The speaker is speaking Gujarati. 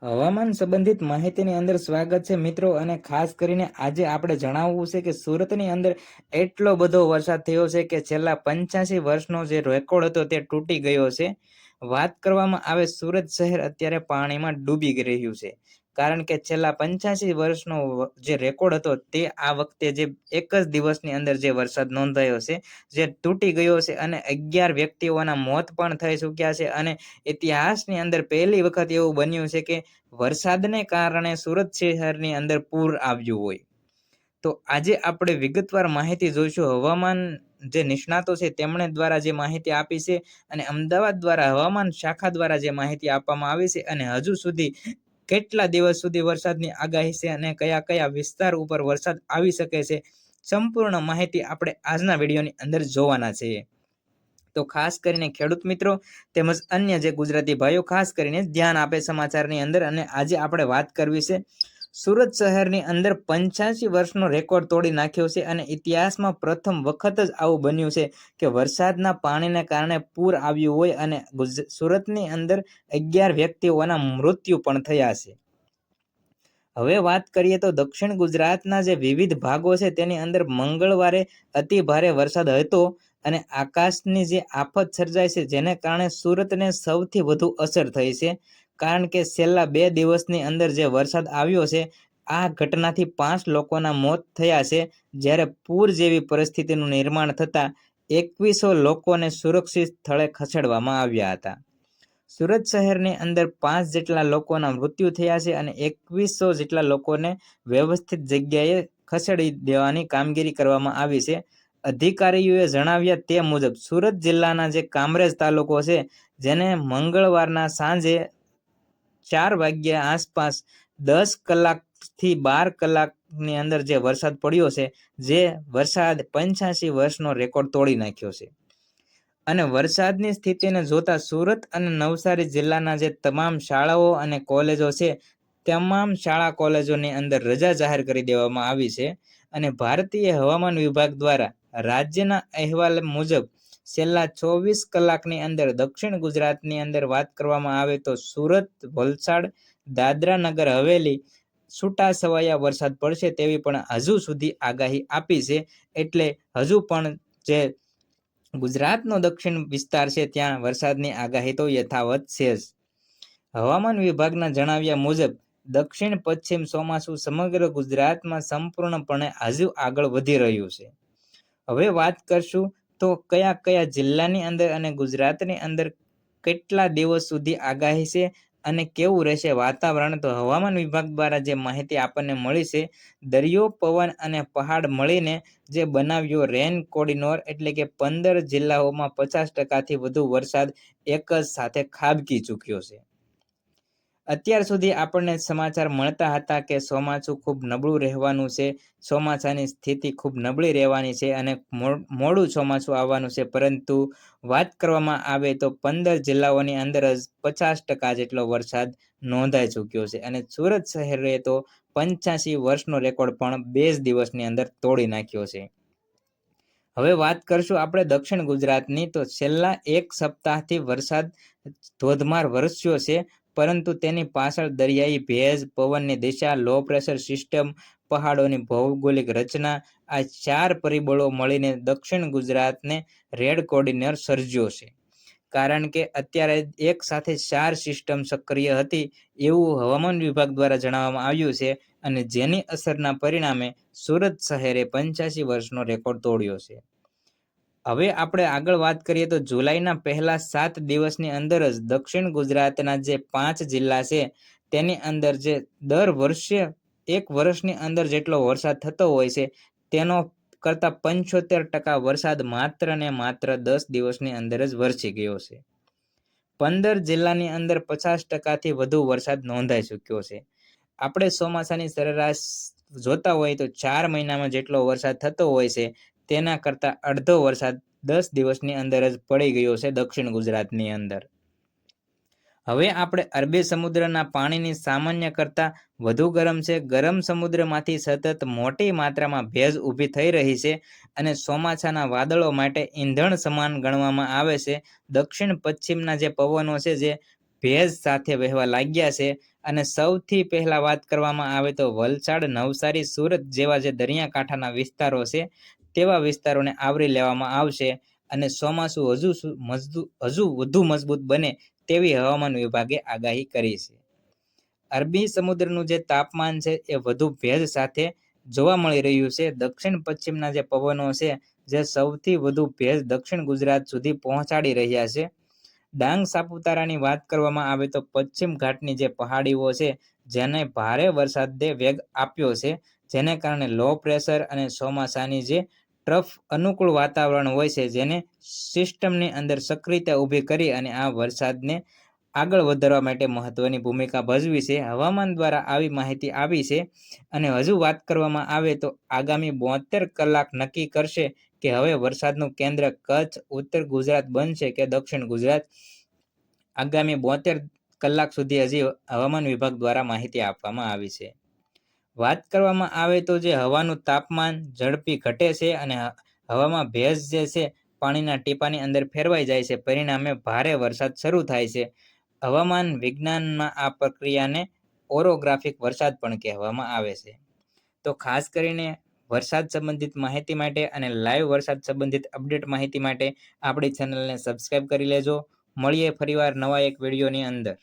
હવામાન સંબંધિત માહિતીની અંદર સ્વાગત છે મિત્રો. અને ખાસ કરીને આજે આપણે જણાવવું છે કે સુરતની અંદર એટલો બધો વરસાદ થયો છે કે છેલ્લા 85 વર્ષનો જે રેકોર્ડ હતો તે તૂટી ગયો છે. વાત કરવામાં આવે, સુરત શહેર અત્યારે પાણીમાં ડૂબી રહ્યું છે, કારણ કે છેલ્લા 85 વર્ષનો જે રેકોર્ડ હતો તે આ વખતે જે એક જ દિવસની અંદર જે વરસાદ નોંધાયો છે જે તૂટી ગયો છે, અને 11 વ્યક્તિઓના મોત પણ થઈ ચૂક્યા છે. અને ઇતિહાસની અંદર પહેલી વખત એવું બન્યું છે કે વરસાદને કારણે સુરત શહેરની અંદર પૂર આવ્યું હોય. તો આજે આપણે વિગતવાર માહિતી જોઈશું. હવામાન જે નિષ્ણાતો છે તેમણે દ્વારા જે માહિતી આપી છે, અને અમદાવાદ દ્વારા હવામાન શાખા દ્વારા જે માહિતી આપવામાં આવી છે, અને હજુ સુધી કેટલા દિવસ સુધી વરસાદની આગાહી છે અને કયા કયા વિસ્તાર ઉપર વરસાદ આવી શકે છે, સંપૂર્ણ માહિતી આપણે આજના વિડીયોની અંદર જોવાના છીએ. તો ખાસ કરીને ખેડૂત મિત્રો તેમજ અન્ય જે ગુજરાતી ભાઈઓ ખાસ કરીને ધ્યાન આપે સમાચારની અંદર. અને આજે આપણે વાત કરવી છે સુરત શહેરની અંદર 85 વર્ષનો રેકોર્ડ તોડી નાખ્યો છે, અને ઇતિહાસમાં પ્રથમ વખત જ આવું બન્યું છે કે વરસાદના પાણીને કારણે પૂર આવ્યું હોય, અને સુરતની અંદર 11 વ્યક્તિઓના મૃત્યુ પણ થયા છે. હવે વાત કરીએ તો દક્ષિણ ગુજરાતના જે વિવિધ ભાગો છે તેની અંદર મંગળવારે અતિ ભારે વરસાદ હતો, અને આકાશની જે આફત સર્જાય છે જેને કારણે સુરતને સૌથી વધુ અસર થઈ છે, કારણ કે છેલ્લા 2 દિવસની અંદર જે વરસાદ આવ્યો છે આ ઘટનાથી 5 લોકોના મોત થયા છે, જ્યારે પૂર જેવી પરિસ્થિતિનું નિર્માણ થતાં 2100 લોકોને સુરક્ષિત સ્થળે ખસેડવામાં આવ્યા હતા. સુરત શહેરની અંદર 5 જેટલા લોકોના મૃત્યુ થયા છે, અને 2100 જેટલા લોકોને વ્યવસ્થિત જગ્યાએ ખસેડી દેવાની કામગીરી કરવામાં આવી છે. અધિકારીઓએ જણાવ્યા તે મુજબ સુરત જિલ્લાના જે કામરેજ તાલુકો છે, જેને મંગળવારના સાંજે 4 વાગ્યા આસપાસ 10 કલાકથી 12 કલાકની અંદર જે વરસાદ પડ્યો છે, જે વરસાદ 85 વર્ષનો રેકોર્ડ તોડી નાખ્યો છે. અને વરસાદની સ્થિતિને જોતા સુરત અને નવસારી જિલ્લાના જે તમામ શાળાઓ અને કોલેજો છે, તમામ શાળા કોલેજોની અંદર રજા જાહેર કરી દેવામાં આવી છે. અને ભારતીય હવામાન વિભાગ દ્વારા રાજ્યના અહેવાલ મુજબ છેલ્લા 24 કલાકની અંદર દક્ષિણ ગુજરાતની અંદર વાત કરવામાં આવે તો સુરત, વલસાડ, દાદરા નગર હવેલી છૂટા છવાયા વરસાદ પડશે તેવી પણ હજુ સુધી આગાહી આપી છે. એટલે હજુ પણ જે ગુજરાતનો દક્ષિણ વિસ્તાર છે ત્યાં વરસાદની આગાહી તો યથાવત છે જ. હવામાન વિભાગના જણાવ્યા મુજબ દક્ષિણ પશ્ચિમ ચોમાસું સમગ્ર ગુજરાતમાં સંપૂર્ણપણે હજુ આગળ વધી રહ્યું છે. હવે વાત કરશું તો કયા કયા જિલ્લાની અંદર અને ગુજરાતની અંદર કેટલા દિવસ સુધી આગાહી છે અને કેવું રહેશે વાતાવરણ. તો હવામાન વિભાગ દ્વારા જે માહિતી આપણને મળી છે, દરિયો, પવન અને પહાડ મળીને જે બનાવ્યો રેન કોર્ડિનોર, એટલે કે 15 જિલ્લાઓમાં 50%થી વધુ વરસાદ એક જ સાથે ખાબકી ચૂક્યો છે. અત્યાર સુધી આપણને સમાચાર મળતા હતા કે ચોમાસું ખૂબ નબળું રહેવાનું છે, ચોમાસાની સ્થિતિ ખૂબ નબળી રહેવાની છે અને મોડું ચોમાસું આવવાનું છે, પરંતુ વાત કરવામાં આવે તો 15 જિલ્લાઓની અંદર જ 50% જેટલો વરસાદ નોંધાઈ ચૂક્યો છે. અને સુરત શહેરે તો 85 વર્ષનો રેકોર્ડ પણ 2 દિવસની અંદર તોડી નાખ્યો છે. હવે વાત કરશું આપણે દક્ષિણ ગુજરાતની. તો છેલ્લા એક સપ્તાહથી વરસાદ ધોધમાર વરસ્યો છે, પરંતુ તેની પાછળ દરિયાઈ ભેજ, પવનની દિશા, લો પ્રેશર સિસ્ટમ, પહાડોની ભૌગોલિક રચના, આ 4 પરિબળો મળીને દક્ષિણ ગુજરાતને રેડ કોર્ડિનર સર્જ્યો છે. કારણ કે અત્યારે એક સાથે 4 સિસ્ટમ સક્રિય હતી એવું હવામાન વિભાગ દ્વારા જણાવવામાં આવ્યું છે, અને જેની અસરના પરિણામે સુરત શહેરે 85 વર્ષનો રેકોર્ડ તોડ્યો છે. હવે આપણે આગળ વાત કરીએ તો જુલાઈના પહેલા 7 દિવસની અંદર જ દક્ષિણ ગુજરાતના જે 5 જિલ્લા છે તેની અંદર જે દર વર્ષે એક વર્ષની અંદર જેટલો વરસાદ થતો હોય છે તેનો કરતા 75% વરસાદ માત્ર ને માત્ર 10 દિવસની અંદર જ વરસી ગયો છે. 15 જિલ્લાની અંદર 50%થી વધુ વરસાદ નોંધાઈ ચૂક્યો છે. આપણે ચોમાસાની સરેરાશ જોતા હોય તો 4 મહિનામાં જેટલો વરસાદ થતો હોય છે તેના કરતા અડધો વરસાદ 10 દિવસની અંદર જ પડી ગયો છે દક્ષિણ ગુજરાતની અંદર. હવે આપણે અરબી સમુદ્રના પાણીની સામાન્ય કરતાં વધુ ગરમ છે. ગરમ સમુદ્રમાંથી સતત મોટી માત્રામાં ભેજ ઊભી થઈ રહી છે, અને ચોમાસાના વાદળો માટે ઈંધણ સમાન ગણવામાં આવે છે. દક્ષિણ પશ્ચિમના જે પવનો છે જે ભેજ સાથે વહેવા લાગ્યા છે. અને સૌથી પહેલા વાત કરવામાં આવે તો વલસાડ, નવસારી, સુરત જેવા જે દરિયાકાંઠાના વિસ્તારો છે તેવા વિસ્તારોને આવરી લેવામાં આવશે. અને ચોમાસું હજુ વધુ મજબૂત બને તેવી હવામાન વિભાગે આગાહી કરી છે. અરબી સમુદ્રનું જે તાપમાન છે એ વધુ ભેજ સાથે જોવા મળી રહ્યું છે. દક્ષિણ પશ્ચિમના જે પવનો છે જે સૌથી વધુ ભેજ દક્ષિણ ગુજરાત સુધી પહોંચાડી રહ્યા છે. ડાંગ, સાપુતારાની વાત કરવામાં આવે તો પશ્ચિમ ઘાટની જે પહાડીઓ છે જેને ભારે વરસાદે વેગ આપ્યો છે, જેને કારણે લો પ્રેશર અને ચોમાસાની જે ટ્રફ અનુકૂળ વાતાવરણ હોય છે જેને સિસ્ટમની અંદર સક્રિયતા ઊભી કરી અને આ વરસાદને આગળ વધારવા માટે મહત્વની ભૂમિકા ભજવી છે. હવામાન દ્વારા આવી માહિતી આવી છે. અને હજુ વાત કરવામાં આવે તો આગામી 72 કલાક નક્કી કરશે કે હવે વરસાદનું કેન્દ્ર કચ્છ, ઉત્તર ગુજરાત બનશે કે દક્ષિણ ગુજરાત. આગામી 72 કલાક સુધી હજી હવામાન વિભાગ દ્વારા માહિતી આપવામાં આવી છે. વાત કરવામાં આવે તો જે હવાનું તાપમાન ઝડપી ઘટે છે અને હવામાં ભેજ જે છે પાણીના ટીપાની અંદર ફેરવાઈ જાય છે, પરિણામે ભારે વરસાદ શરૂ થાય છે. હવામાન વિજ્ઞાનમાં આ પ્રક્રિયાને ઓરોગ્રાફિક વરસાદ પણ કહેવામાં આવે છે. તો ખાસ કરીને વરસાદ સંબંધિત માહિતી માટે અને લાઈવ વરસાદ સંબંધિત અપડેટ માહિતી માટે આપણી ચેનલને સબસ્ક્રાઇબ કરી લેજો. મળીએ ફરીવાર નવા એક વિડીયોની અંદર.